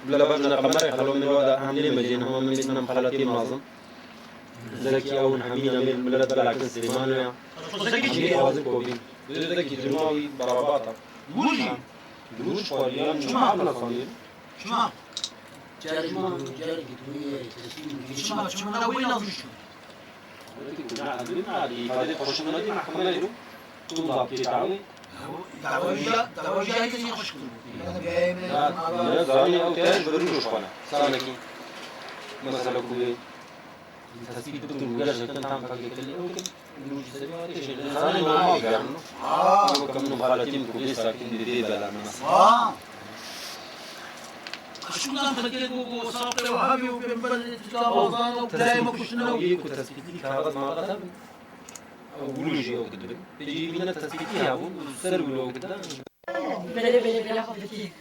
بلا بابنا قمر خلوا من ودا عاملين مدين هم من اسمنا خلاتي معظم زكي أو حمينا من بلاد بالعكس سليمان يا زكي وازن كوبين زكي جرماوي براباطة دروش فاليان شو ما عملنا صانين شو ما جاري شو ما وين نظم شو هذا خوشنا دي محكمة يرو توضع بتاعي دواجه هي خوش لا زاني أو تاج بروش فانا سالكي مثلا كوي تسبيت تقول جرجة تنتام كذي ممكن نروح سبيل شيء زاني ما أقدر كم نبغى كوي ساكن دي دلا الناس شو نعم تكلم وصابته وهابي وبنبل تلاوضان ودائما كشنا ويكو تسبيتي كهذا ما قدر أو بلوجي أو كده تجي بينا تسبيتي هابو سر ولو كده بلا خبتي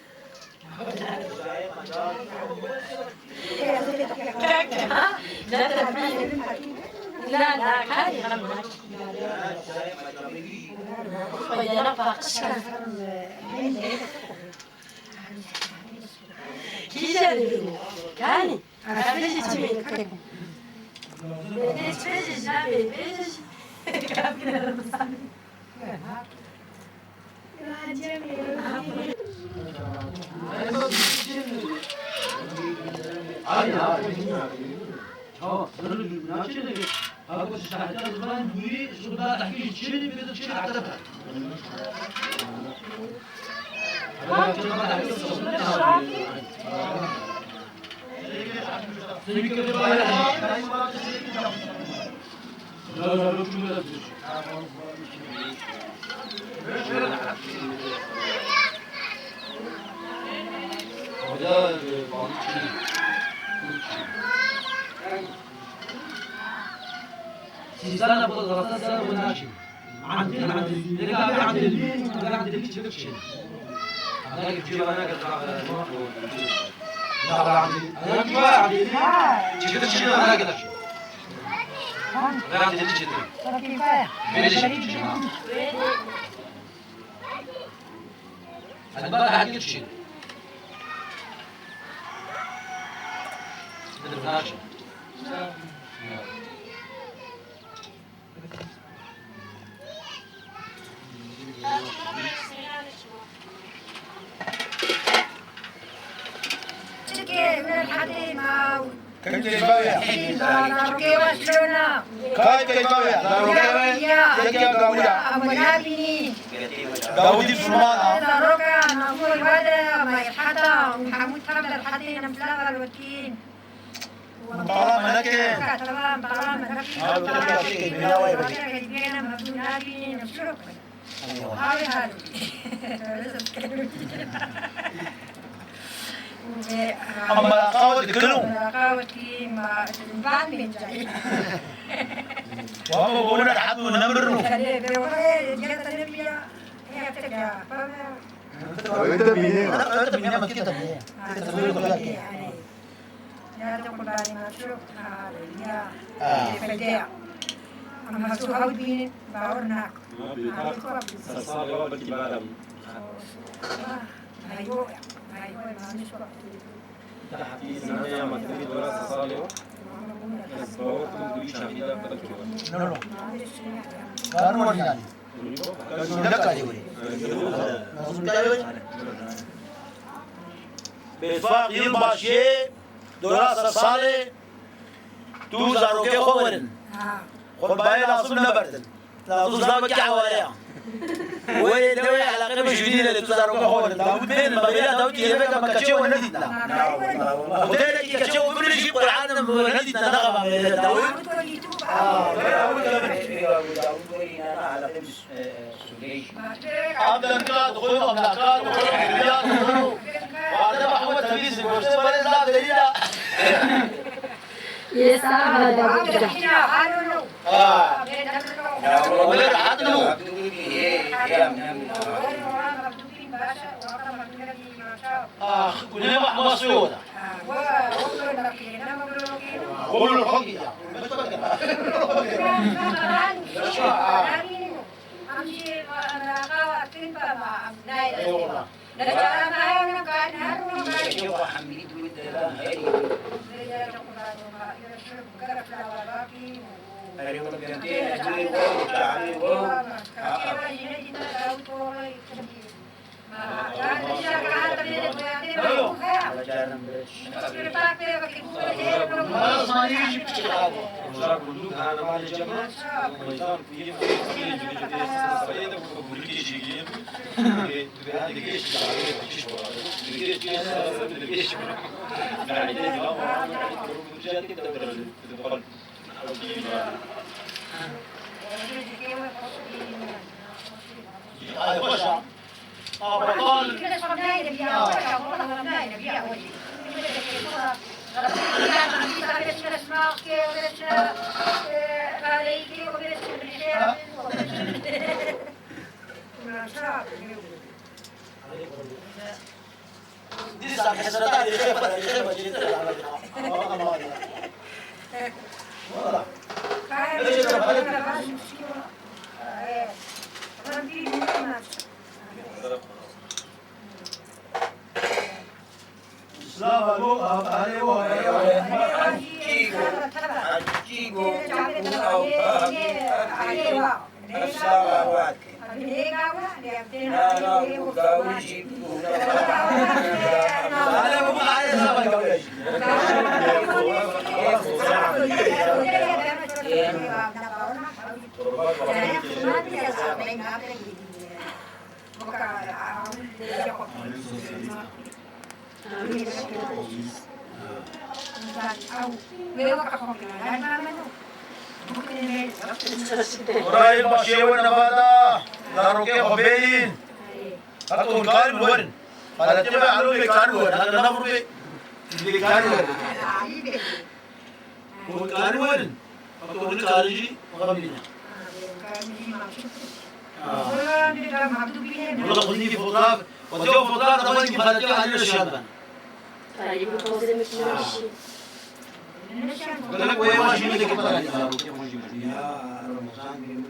لا كاري غمناك ويانا باقشة كيجاري كاني عرفتي تمين كريم ليش بيجي جابي بيجي كابكنا رمضان سيزانا بغلطة سنة وناشي عندنا عند البيت عند البيت شبكشين هذا يجيب أنا كذا لا عند أنا جوا عند شبكشين أنا كذا لا عند البيت شتى بيجي شبكشين الباب عند كشين بدرناشي من الحديد ما كيف يبايع؟ نركي وشلونا كيف يبايع؟ أبو نابني داود الفرمان نركا نقول هذا ما يحدا وحمود قبل الحديد نفلغ الوكيل طالما منكين طالما منكين بينا مبدو نابني نفسك هذا أما القاوة كلهم قاوتي ما بعد من جاي وهم بقولون الحد ونمرنوا أنت بيني أنت بيني ما كنت بيني لا تقول علي ما شوف يا فداء أما شو هاو بين باورناك سالي وابد كبارم أيوة أيوة ما نشوف تحتي سنة ما تريد ولا سالي بوركم شهيدا لا لا كانوا مرجاني لك أجوري بإتفاق يلباشي دراسة صالح توزارو كي خورن خبايا لازم نبردن لازم زابك عواليا ويدوي على قيمة جديدة لتوزارو كي خورن داود بين المبيلات داود يلبك مكتشو ونديتنا وتالك كتشو كل شيء قرآن ونديتنا نغم داود عبد الله دخلوا أملاكات ودخلوا حريات ودخلوا وهذا محمد تبيز الكرسي ولا زاد دليلا يسامح داود ولا عدلوا كلنا محمد سيودا قولوا الحقيقة أمشي أنا قاوة تنبا مع نايل نجارة ما يوم كان هرم شوف حميد والدلال هاي أيوة الجنتين أجري وتعالي وراي الباشي والنبادا داروكي خبين أتون كارب ورن هذا تبع علوي كارب ورن هذا نفر بي كارب ورن هو كارب ورن أتون كارجي مقابلنا والله خذني في فوطاف وتيو فوطاف طبعا كيف هذا تبع علوي الشابان طيب وتوزن مثل الشيء قال لك وين ماشي بدك يا رمضان